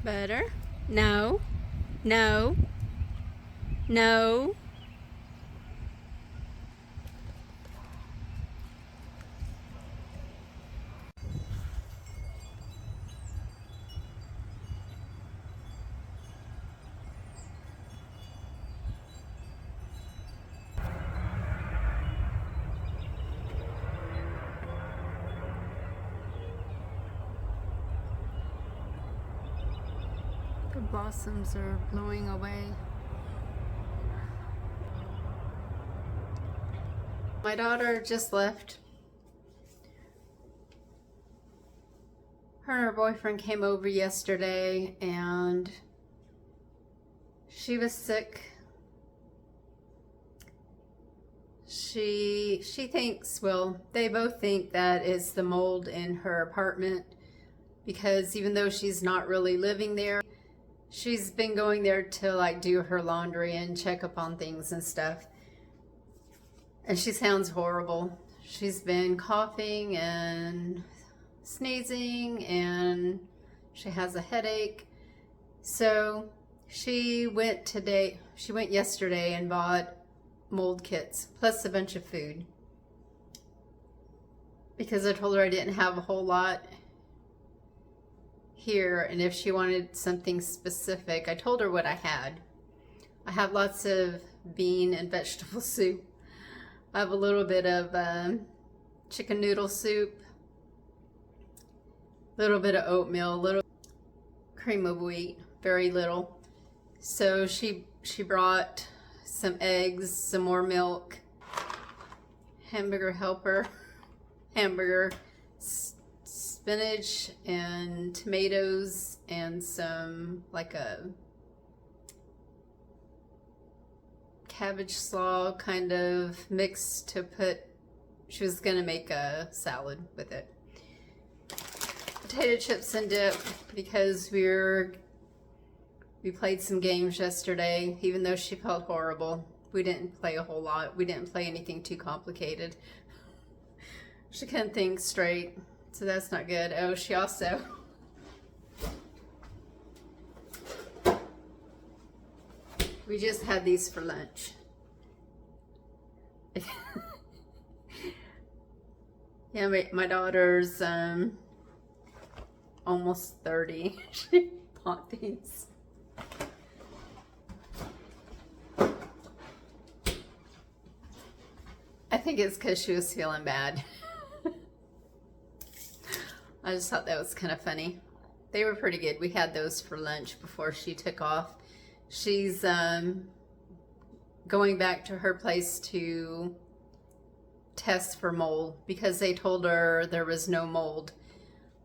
Better? No. No. No. The blossoms are blowing away. My daughter just left. Her and her boyfriend came over yesterday and she was sick. She thinks, well, they both think that it's the mold in her apartment because even though she's not really living there, she's been going there to like do her laundry and check up on things and stuff. And she sounds horrible. She's been coughing and sneezing and she has a headache. So she went yesterday and bought mold kits plus a bunch of food because I told her I didn't have a whole lot here, and if she wanted something specific, I told her what I had. I have lots of bean and vegetable soup. I have a little bit of chicken noodle soup, a little bit of oatmeal, a little cream of wheat, very little. So she brought some eggs, some more milk, hamburger helper, hamburger, spinach and tomatoes, and some like a cabbage slaw kind of mix to put. She was gonna make a salad with it. Potato chips and dip because we played some games yesterday. Even though she felt horrible, we didn't play a whole lot. We didn't play anything too complicated. She couldn't think straight, so that's not good. Oh, she also we just had these for lunch. Yeah, my daughter's almost 30. She bought these. I think it's because she was feeling bad. I just thought that was kind of funny. They were pretty good. We had those for lunch before she took off. She's going back to her place to test for mold because they told her there was no mold.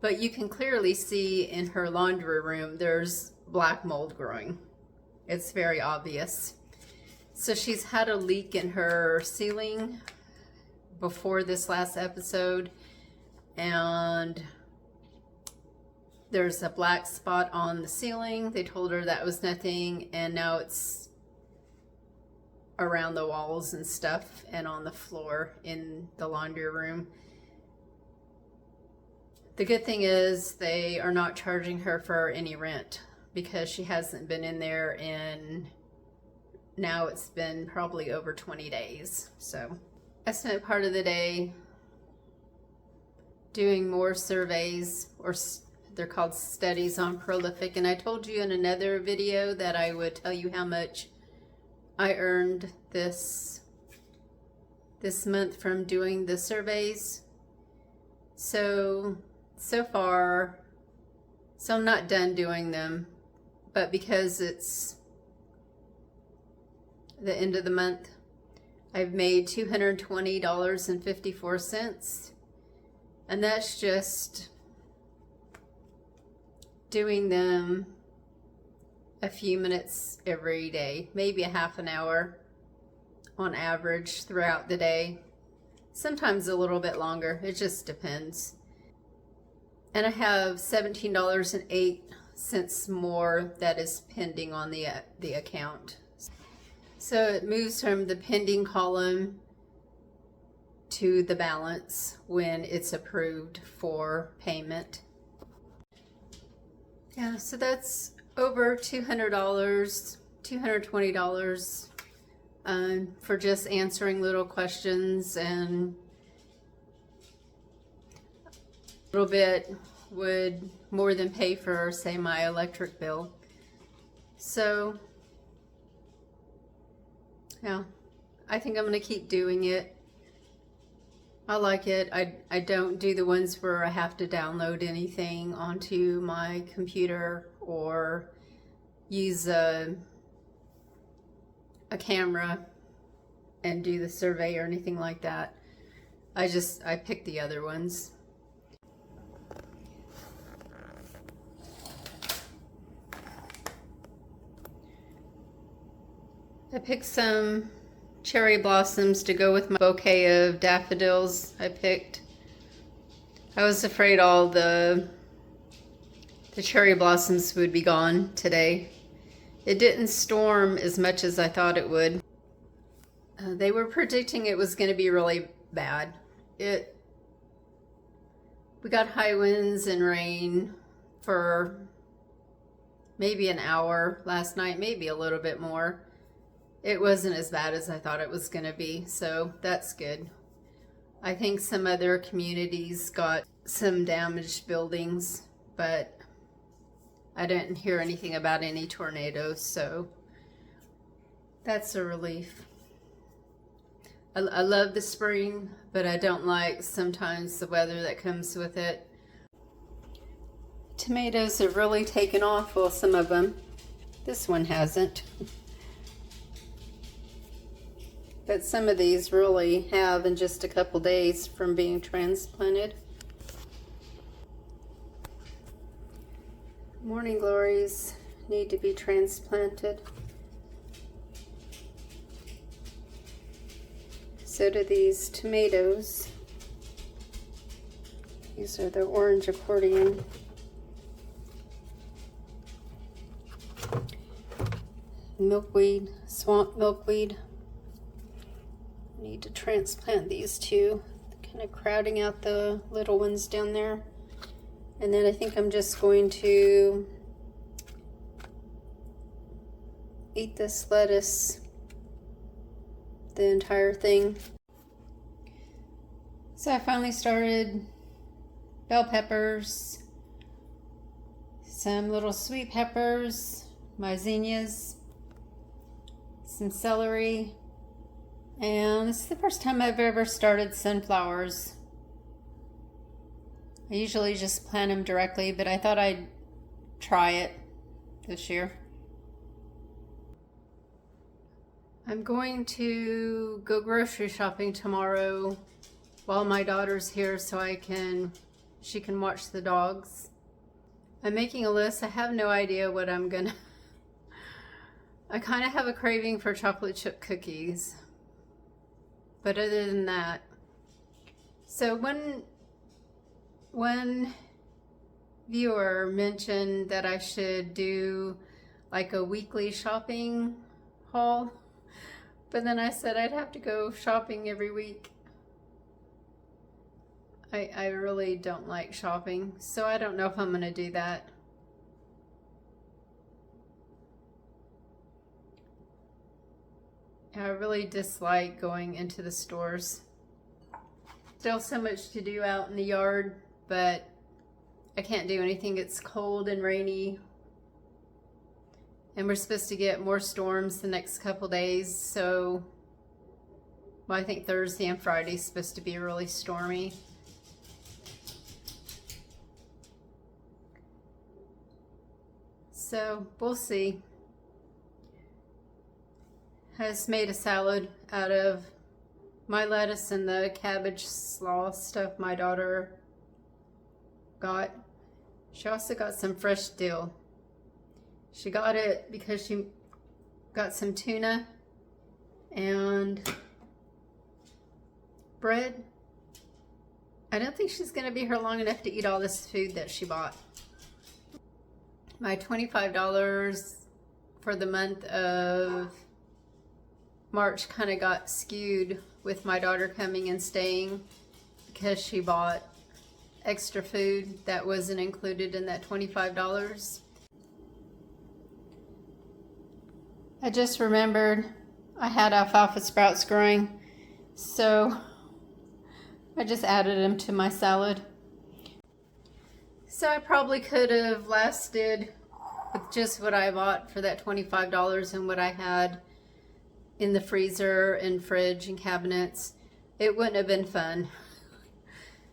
But you can clearly see in her laundry room there's black mold growing. It's very obvious. So she's had a leak in her ceiling before this last episode, and there's a black spot on the ceiling. They told her that was nothing, and now it's around the walls and stuff and on the floor in the laundry room. The good thing is they are not charging her for any rent because she hasn't been in there in, now it's been probably over 20 days. So I spent part of the day doing more surveys, or they're called studies on Prolific. And I told you in another video that I would tell you how much I earned this month from doing the surveys. So far, so I'm not done doing them, but because it's the end of the month, I've made $220.54, and that's just doing them a few minutes every day, maybe a half an hour on average throughout the day, sometimes a little bit longer. It just depends. And I have $17.08 more that is pending on the account. So it moves from the pending column to the balance when it's approved for payment. Yeah, so that's over $200, $220 for just answering little questions, and a little bit would more than pay for, say, my electric bill. So, yeah, I think I'm going to keep doing it. I like it. I don't do the ones where I have to download anything onto my computer or use a camera and do the survey or anything like that. I pick the other ones. I picked some cherry blossoms to go with my bouquet of daffodils I picked. I was afraid all the cherry blossoms would be gone today. It didn't storm as much as I thought it would. They were predicting it was going to be really bad. We got high winds and rain for maybe an hour last night, maybe a little bit more. It wasn't as bad as I thought it was going to be, so that's good. I think some other communities got some damaged buildings, but I didn't hear anything about any tornadoes, so that's a relief. I love the spring, but I don't like sometimes the weather that comes with it. Tomatoes have really taken off, well, some of them. This one hasn't. But some of these really have in just a couple days from being transplanted. Morning glories need to be transplanted. So do these tomatoes. These are the orange accordion. Milkweed, swamp milkweed. Need to transplant these two, kind of crowding out the little ones down there. And then I think I'm just going to eat this lettuce, the entire thing. So I finally started bell peppers, some little sweet peppers, my zinnias, some celery. And this is the first time I've ever started sunflowers. I usually just plant them directly, but I thought I'd try it this year. I'm going to go grocery shopping tomorrow while my daughter's here so she can watch the dogs. I'm making a list. I have no idea what I'm gonna... I kind of have a craving for chocolate chip cookies. But other than that, so one viewer mentioned that I should do like a weekly shopping haul, but then I said I'd have to go shopping every week. I really don't like shopping, so I don't know if I'm going to do that. I really dislike going into the stores. Still so much to do out in the yard, but I can't do anything. It's cold and rainy. And we're supposed to get more storms the next couple days, so well, I think Thursday and Friday is supposed to be really stormy. So we'll see. I just made a salad out of my lettuce and the cabbage slaw stuff my daughter got. She also got some fresh dill. She got it because she got some tuna and bread. I don't think she's going to be here long enough to eat all this food that she bought. My $25 for the month of March kind of got skewed with my daughter coming and staying because she bought extra food that wasn't included in that $25. I just remembered I had alfalfa sprouts growing, so I just added them to my salad. So I probably could have lasted with just what I bought for that $25 and what I had in the freezer and fridge and cabinets. It wouldn't have been fun.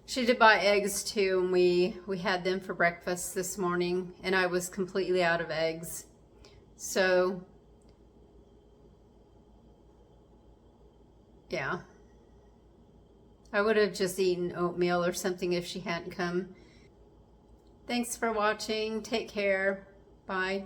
She did buy eggs too, and we had them for breakfast this morning, and I was completely out of eggs. So yeah, I would have just eaten oatmeal or something if she hadn't come. Thanks for watching. Take care. Bye.